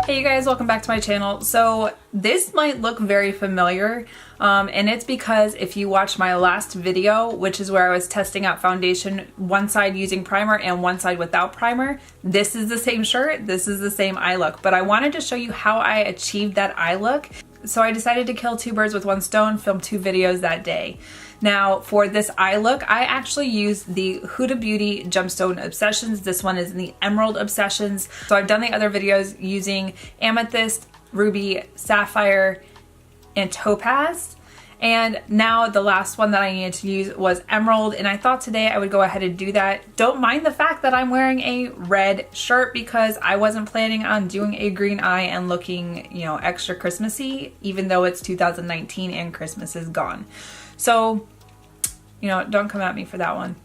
Hey you guys, welcome back to my channel. So this might look very familiar and it's because if you watched my last video, which is where I was testing out foundation, one side using primer and one side without primer, this is the same shirt, this is the same eye look, but I wanted to show you how I achieved that eye look. So I decided to kill two birds with one stone, film 2 videos that day. Now for this eye look, I actually used the Huda Beauty Gemstone Obsessions. This one is in the Emerald Obsessions. So I've done the other videos using Amethyst, Ruby, Sapphire, and Topaz. And now the last one that I needed to use was Emerald, and I thought today I would go ahead and do that. Don't mind the fact that I'm wearing a red shirt because I wasn't planning on doing a green eye and looking, you know, extra Christmassy, even though it's 2019 and Christmas is gone. So, you know, don't come at me for that one.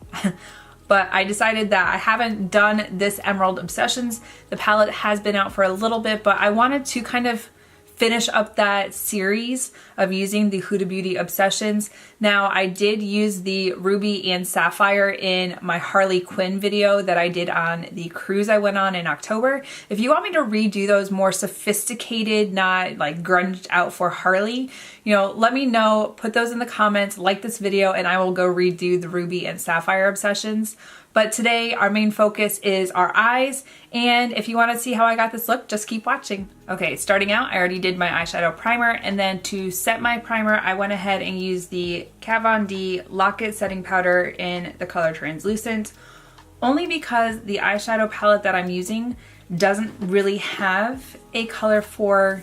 But I decided that I haven't done this Emerald Obsessions. The palette has been out for a little bit, but I wanted to kind of finish up that series of using the Huda Beauty Obsessions. Now I did use the Ruby and Sapphire in my Harley Quinn video that I did on the cruise I went on in October. If you want me to redo those more sophisticated, not like grunged out for Harley, you know, let me know, put those in the comments, like this video, and I will go redo the Ruby and Sapphire Obsessions. But today our main focus is our eyes, and if you want to see how I got this look, just keep watching. Okay, starting out, I already did my eyeshadow primer, and then to set my primer, I went ahead and used the Kat Von D Lock-It Setting Powder in the color Translucent, only because the eyeshadow palette that I'm using doesn't really have a color for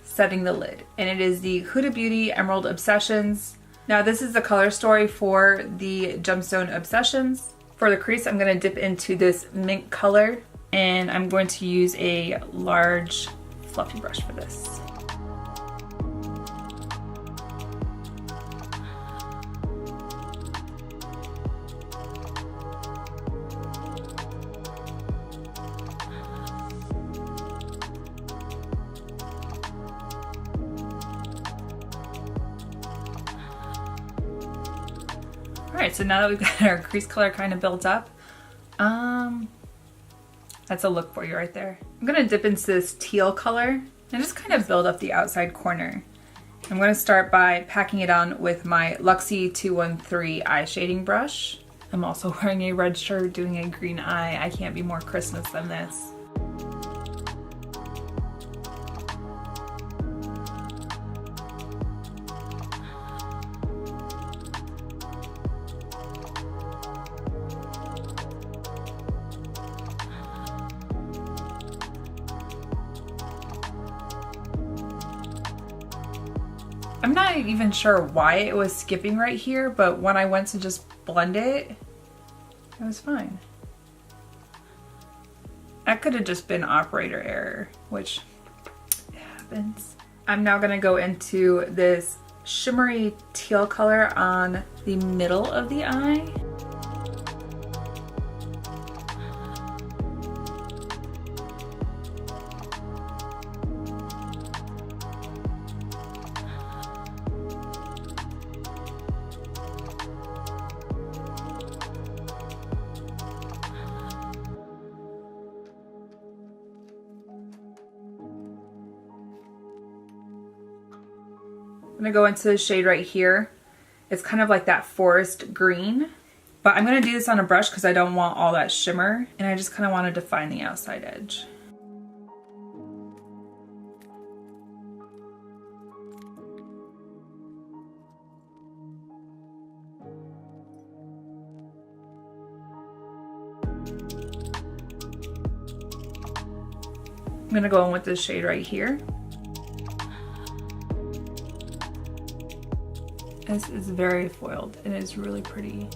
setting the lid, and it is the Huda Beauty Emerald Obsessions. Now this is the color story for the Gemstone Obsessions. For the crease, I'm going to dip into this mint color, and I'm going to use a large fluffy brush for this. Alright, so now that we've got our crease color kind of built up, that's a look for you right there. I'm going to dip into this teal color and just kind of build up the outside corner. I'm going to start by packing it on with my Luxie 213 eye shading brush. I'm also wearing a red shirt, doing a green eye. I can't be more Christmas than this. I'm not even sure why it was skipping right here, but when I went to just blend it, it was fine. That could have just been operator error, which happens. I'm now gonna go into this shimmery teal color on the middle of the eye. I'm gonna go into the shade right here. It's kind of like that forest green, but I'm gonna do this on a brush because I don't want all that shimmer, and I just kind of want to define the outside edge. I'm gonna go in with this shade right here. This is very foiled and it's really pretty.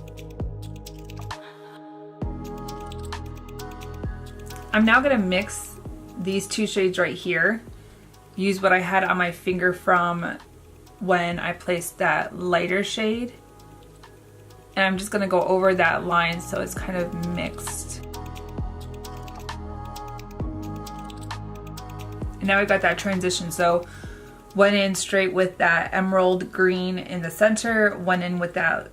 I'm now gonna mix these two shades right here. Use what I had on my finger from when I placed that lighter shade. And I'm just gonna go over that line so it's kind of mixed. And now we've got that transition. So went in straight with that emerald green in the center, went in with that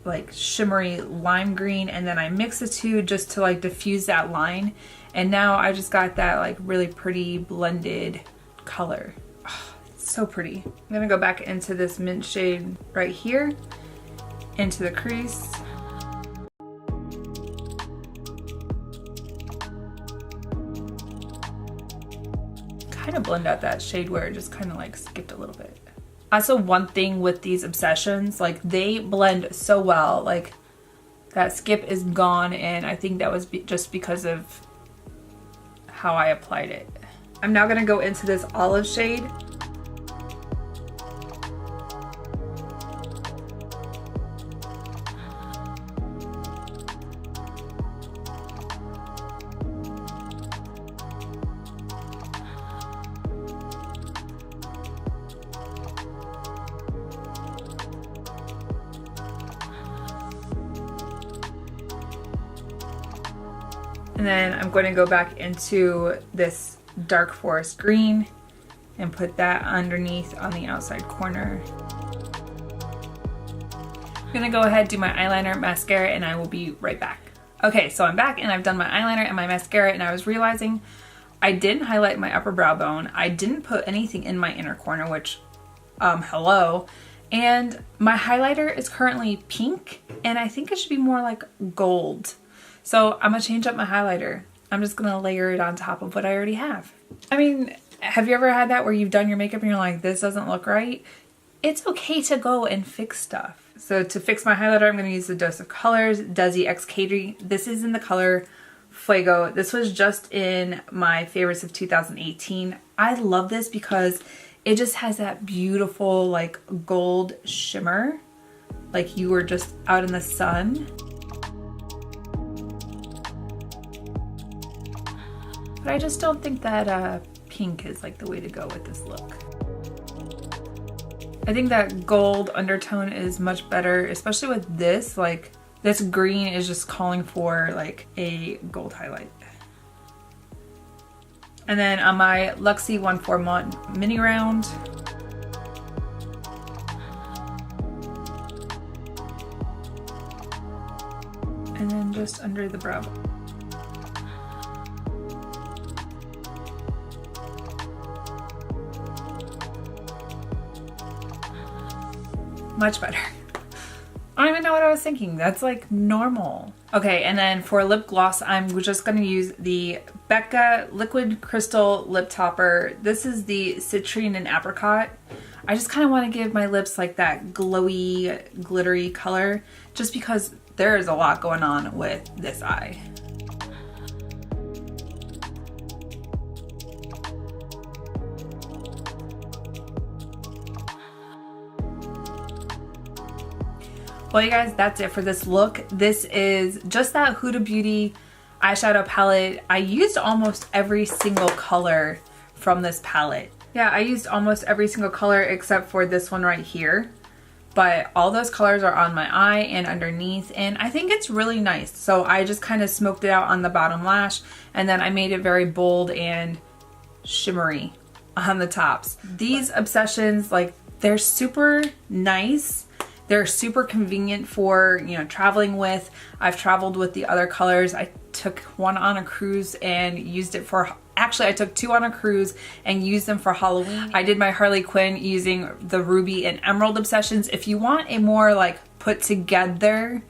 like shimmery lime green, and then I mixed the two just to like diffuse that line. And now I just got that like really pretty blended color. Oh, it's so pretty. I'm gonna go back into this mint shade right here, into the crease. Kind of blend out that shade where it just kind of like skipped a little bit. Also, one thing with these Obsessions, like they blend so well, like that skip is gone, and I think that was just because of how I applied it. I'm now gonna go into this olive shade. And then I'm going to go back into this dark forest green and put that underneath on the outside corner. I'm gonna go ahead, do my eyeliner, mascara, and I will be right back. Okay, so I'm back and I've done my eyeliner and my mascara, and I was realizing I didn't highlight my upper brow bone. I didn't put anything in my inner corner, which, hello. And my highlighter is currently pink, and I think it should be more like gold. So I'm gonna change up my highlighter. I'm just gonna layer it on top of what I already have. I mean, have you ever had that where you've done your makeup and you're like, this doesn't look right? It's okay to go and fix stuff. So to fix my highlighter, I'm gonna use the Dose of Colors Desi x Katy. This is in the color Fuego. This was just in my favorites of 2018. I love this because it just has that beautiful like gold shimmer, like you were just out in the sun. But I just don't think that pink is like the way to go with this look. I think that gold undertone is much better, especially with this. Like this green is just calling for like a gold highlight. And then on my Luxie 141 mini round, and then just under the brow. Much better. I don't even know what I was thinking. That's like normal. Okay, and then for lip gloss, I'm just gonna use the Becca Liquid Crystal Lip Topper. This is the Citrine and Apricot. I just kind of want to give my lips like that glowy, glittery color, just because there is a lot going on with this eye. Well, you guys, that's it for this look. This is just that Huda Beauty eyeshadow palette. I used almost every single color from this palette. Yeah, I used almost every single color except for this one right here. But all those colors are on my eye and underneath, and I think it's really nice. So I just kind of smoked it out on the bottom lash, and then I made it very bold and shimmery on the tops. These Obsessions, like, they're super nice. They're super convenient for, you know, traveling with. I've traveled with the other colors. I took one on a cruise and used it for, actually I took two on a cruise and used them for Halloween. I did my Harley Quinn using the Ruby and Emerald Obsessions. If you want a more like put together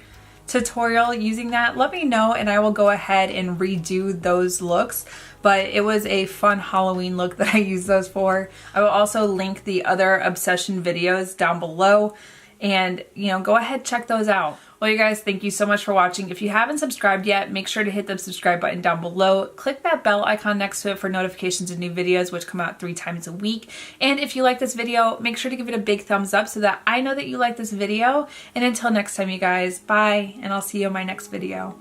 tutorial using that, let me know and I will go ahead and redo those looks. But it was a fun Halloween look that I used those for. I will also link the other Obsession videos down below. And, you know, go ahead, check those out. Well, you guys, thank you so much for watching. If you haven't subscribed yet, make sure to hit the subscribe button down below. Click that bell icon next to it for notifications of new videos, which come out 3 times a week. And if you like this video, make sure to give it a big thumbs up so that I know that you like this video. And until next time, you guys, bye, and I'll see you in my next video.